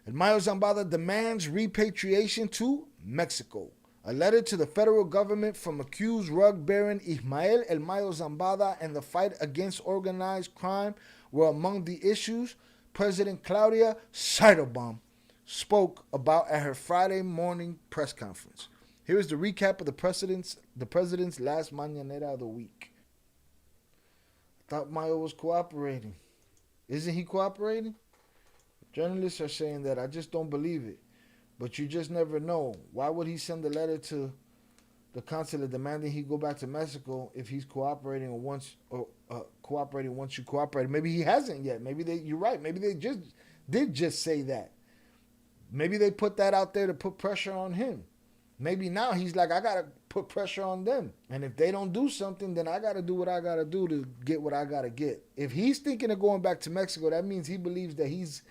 El Mayo Zambada demands repatriation to Mexico. A letter to the federal government from accused rug baron Ismael El Mayo Zambada and the fight against organized crime were among the issues President Claudia Sheinbaum spoke about at her Friday morning press conference. Here is the recap of the president's last mañanera of the week. I thought Mayo was cooperating. Isn't he cooperating? Journalists are saying that. I just don't believe it. But you just never know. Why would he send a letter to the consulate demanding he go back to Mexico if he's cooperating cooperating once you cooperate? Maybe he hasn't yet. Maybe you're right. Maybe they did say that. Maybe they put that out there to put pressure on him. Maybe now he's like, I got to put pressure on them. And if they don't do something, then I got to do what I got to do to get what I got to get. If he's thinking of going back to Mexico, that means he believes that he's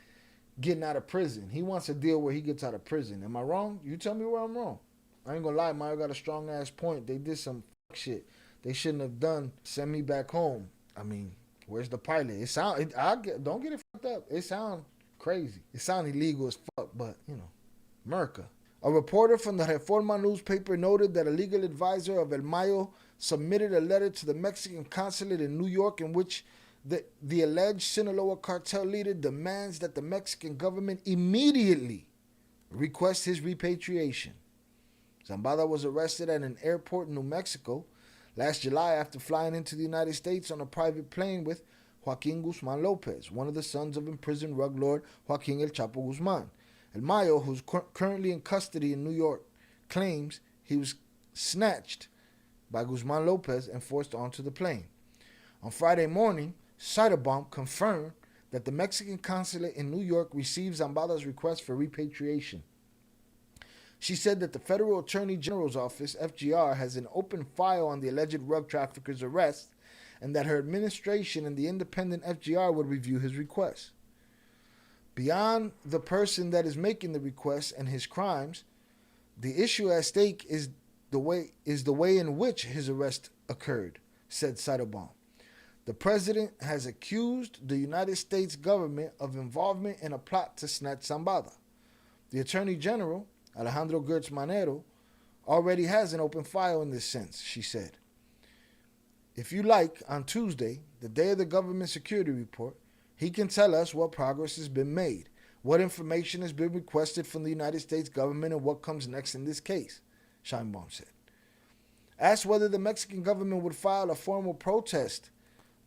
getting out of prison. He wants a deal where he gets out of prison. Am I wrong? You tell me where I'm wrong. I ain't gonna lie, Mayo got a strong ass point. They did some shit they shouldn't have done. Send me back home. I mean, where's the pilot? Don't get it fucked up. It sound crazy. It sound illegal as fuck, but you know, America. A reporter from the Reforma newspaper noted that a legal advisor of El Mayo submitted a letter to the Mexican consulate in New York in which the alleged Sinaloa Cartel leader demands that the Mexican government immediately request his repatriation. Zambada was arrested at an airport in New Mexico last July after flying into the United States on a private plane with Joaquin Guzman Lopez, one of the sons of imprisoned rug lord Joaquin El Chapo Guzman. El Mayo, who's currently in custody in New York, claims he was snatched by Guzman Lopez and forced onto the plane. On Friday morning, Sheinbaum confirmed that the Mexican consulate in New York received Zambada's request for repatriation. She said that the Federal Attorney General's Office, FGR, has an open file on the alleged rug trafficker's arrest and that her administration and the independent FGR would review his request. Beyond the person that is making the request and his crimes, the issue at stake is the way in which his arrest occurred, said Sheinbaum. The president has accused the United States government of involvement in a plot to snatch Zambada. The Attorney General, Alejandro Gertz Manero, already has an open file in this sense, she said. If you like, on Tuesday, the day of the government security report, he can tell us what progress has been made, what information has been requested from the United States government, and what comes next in this case, Sheinbaum said. Asked whether the Mexican government would file a formal protest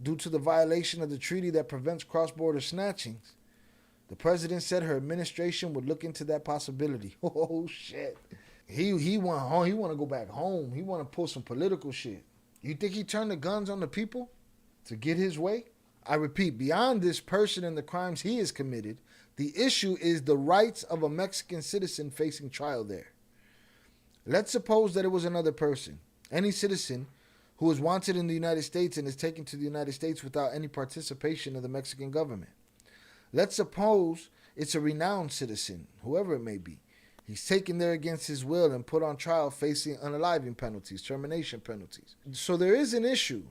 due to the violation of the treaty that prevents cross-border snatchings, the president said her administration would look into that possibility. Oh, shit. He want home. He want to go back home. He want to pull some political shit. You think he turned the guns on the people to get his way? I repeat, beyond this person and the crimes he has committed, the issue is the rights of a Mexican citizen facing trial there. Let's suppose that it was another person, any citizen who is wanted in the United States and is taken to the United States without any participation of the Mexican government. Let's suppose it's a renowned citizen, whoever it may be. He's taken there against his will and put on trial facing unaliving penalties, termination penalties. So there is an issue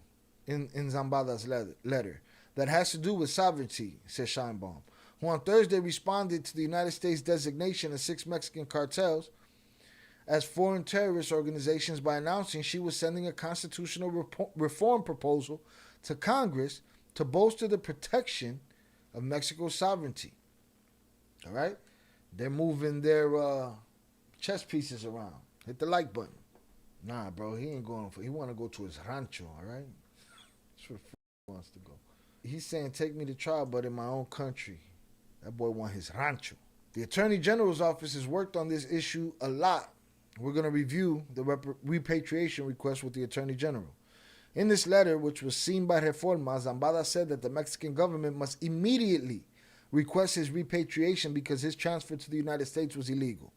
in Zambada's letter that has to do with sovereignty, says Sheinbaum, who on Thursday responded to the United States designation of 6 Mexican cartels as foreign terrorist organizations by announcing she was sending a constitutional reform proposal to Congress to bolster the protection of Mexico's sovereignty. All right? They're moving their chess pieces around. Hit the like button. Nah, bro, he ain't going for. He want to go to his rancho, all right? That's where he wants to go. He's saying, take me to trial, but in my own country. That boy want his rancho. The Attorney General's office has worked on this issue a lot. We're going to review the repatriation request with the Attorney General. In this letter, which was seen by Reforma, Zambada said that the Mexican government must immediately request his repatriation because his transfer to the United States was illegal.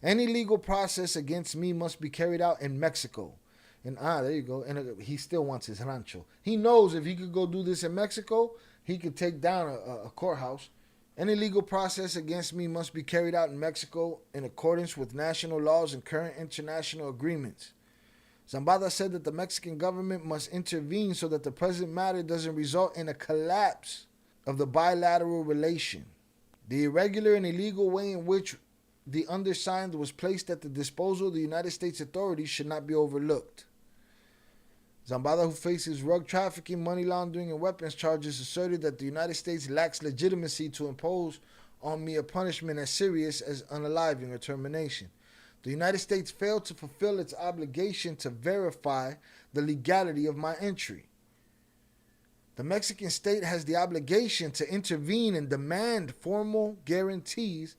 Any legal process against me must be carried out in Mexico. And there you go. And he still wants his rancho. He knows if he could go do this in Mexico, he could take down a courthouse. Any legal process against me must be carried out in Mexico in accordance with national laws and current international agreements. Zambada said that the Mexican government must intervene so that the present matter doesn't result in a collapse of the bilateral relation. The irregular and illegal way in which the undersigned was placed at the disposal of the United States authorities should not be overlooked. Zambada, who faces drug trafficking, money laundering, and weapons charges, asserted that the United States lacks legitimacy to impose on me a punishment as serious as unaliving or termination. The United States failed to fulfill its obligation to verify the legality of my entry. The Mexican state has the obligation to intervene and demand formal guarantees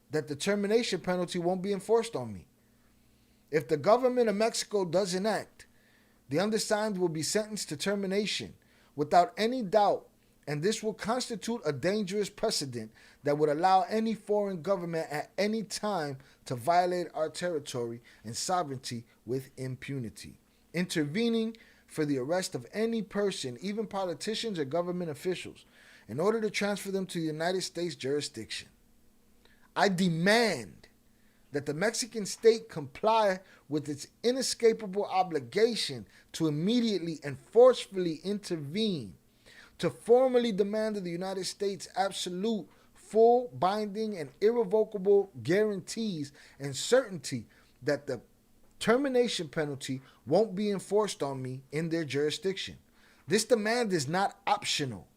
that the termination penalty won't be enforced on me. If the government of Mexico doesn't act, the undersigned will be sentenced to termination without any doubt, and this will constitute a dangerous precedent that would allow any foreign government at any time to violate our territory and sovereignty with impunity, intervening for the arrest of any person, even politicians or government officials, in order to transfer them to the United States jurisdiction. I demand that the Mexican state comply with its inescapable obligation to immediately and forcefully intervene, to formally demand of the United States absolute, full, binding, and irrevocable guarantees and certainty that the termination penalty won't be enforced on me in their jurisdiction. This demand is not optional.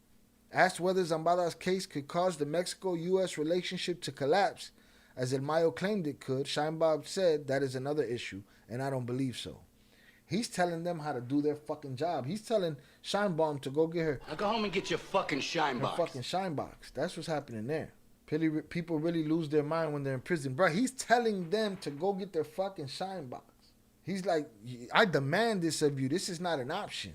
Asked whether Zambada's case could cause the Mexico-U.S. relationship to collapse, as El Mayo claimed it could, Sheinbaum said that is another issue, and I don't believe so. He's telling them how to do their fucking job. He's telling Sheinbaum to go get her. Now go home and get your fucking shine box. Her fucking shine box. That's what's happening there. People really lose their mind when they're in prison. Bro, he's telling them to go get their fucking shine box. He's like, I demand this of you. This is not an option.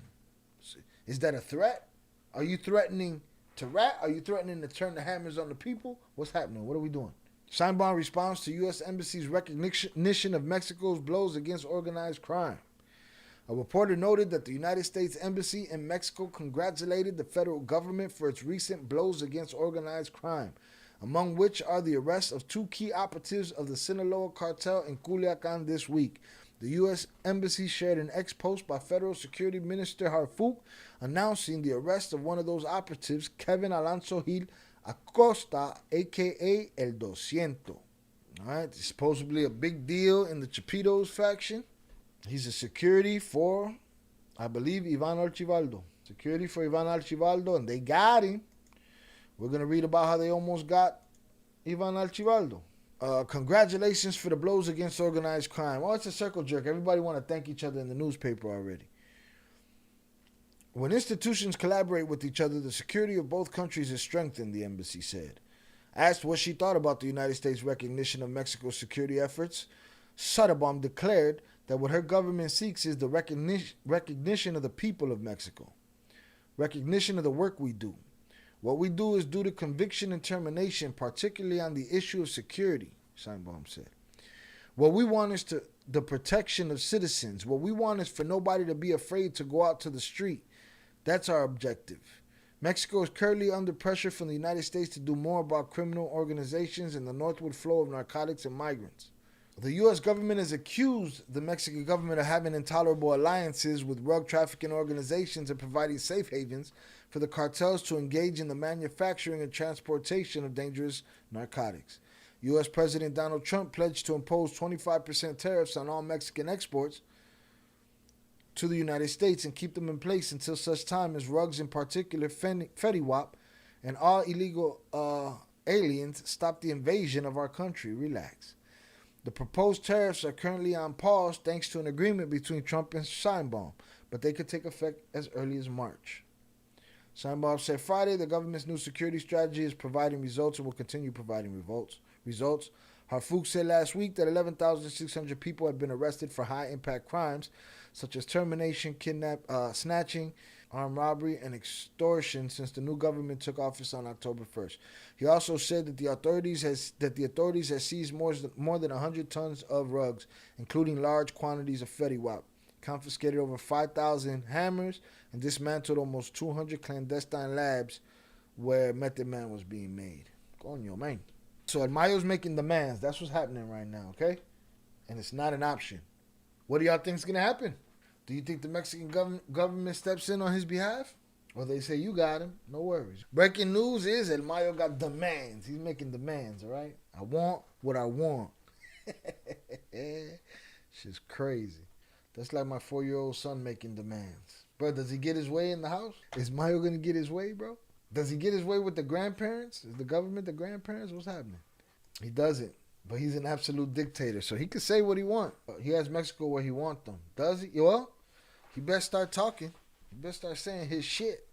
Is that a threat? Are you threatening to rat? Are you threatening to turn the hammers on the people? What's happening? What are we doing? Sheinbaum responds to U.S. Embassy's recognition of Mexico's blows against organized crime. A reporter noted that the United States Embassy in Mexico congratulated the federal government for its recent blows against organized crime, among which are the arrests of two key operatives of the Sinaloa Cartel in Culiacan this week. The U.S. Embassy shared an ex-post by Federal Security Minister Harfuch announcing the arrest of one of those operatives, Kevin Alonso Gil Acosta, a.k.a. El Dosciento. All right, supposedly a big deal in the Chapitos faction. He's a security for, I believe, Ivan Archibaldo. Security for Ivan Archibaldo, and they got him. We're going to read about how they almost got Ivan Archibaldo. Congratulations for the blows against organized crime. Oh, it's a circle jerk. Everybody want to thank each other in the newspaper already. When institutions collaborate with each other, the security of both countries is strengthened, the embassy said. Asked what she thought about the United States' recognition of Mexico's security efforts, Sheinbaum declared that what her government seeks is the recognition of the people of Mexico, recognition of the work we do. What we do is due to conviction and termination, particularly on the issue of security, Sheinbaum said. What we want is the protection of citizens. What we want is for nobody to be afraid to go out to the street. That's our objective. Mexico is currently under pressure from the United States to do more about criminal organizations and the northward flow of narcotics and migrants. The U.S. government has accused the Mexican government of having intolerable alliances with drug trafficking organizations and providing safe havens for the cartels to engage in the manufacturing and transportation of dangerous narcotics. U.S. President Donald Trump pledged to impose 25% tariffs on all Mexican exports to the United States and keep them in place until such time as drugs, in particular Fetty Wap, and all illegal aliens stop the invasion of our country. Relax. The proposed tariffs are currently on pause thanks to an agreement between Trump and Sheinbaum, but they could take effect as early as March. Sheinbaum said Friday the government's new security strategy is providing results and will continue providing results. Harfuch said last week that 11,600 people have been arrested for high-impact crimes such as termination, snatching, armed robbery, and extortion since the new government took office on October 1st. He also said that the authorities has seized more than 100 tons of drugs, including large quantities of Fetty Wap, confiscated over 5,000 hammers, and dismantled almost 200 clandestine labs where Method Man was being made. Coño, man. So Mayo's making demands. That's what's happening right now, okay? And it's not an option. What do y'all think is going to happen? Do you think the Mexican government steps in on his behalf? Or they say, you got him. No worries. Breaking news is El Mayo got demands. He's making demands, all right? I want what I want. Shit's crazy. That's like my 4-year-old son making demands. Bro, does he get his way in the house? Is Mayo going to get his way, bro? Does he get his way with the grandparents? Is the government the grandparents? What's happening? He doesn't. But he's an absolute dictator, so he can say what he wants. He has Mexico where he wants them. Does he? Well, he best start talking. He best start saying his shit.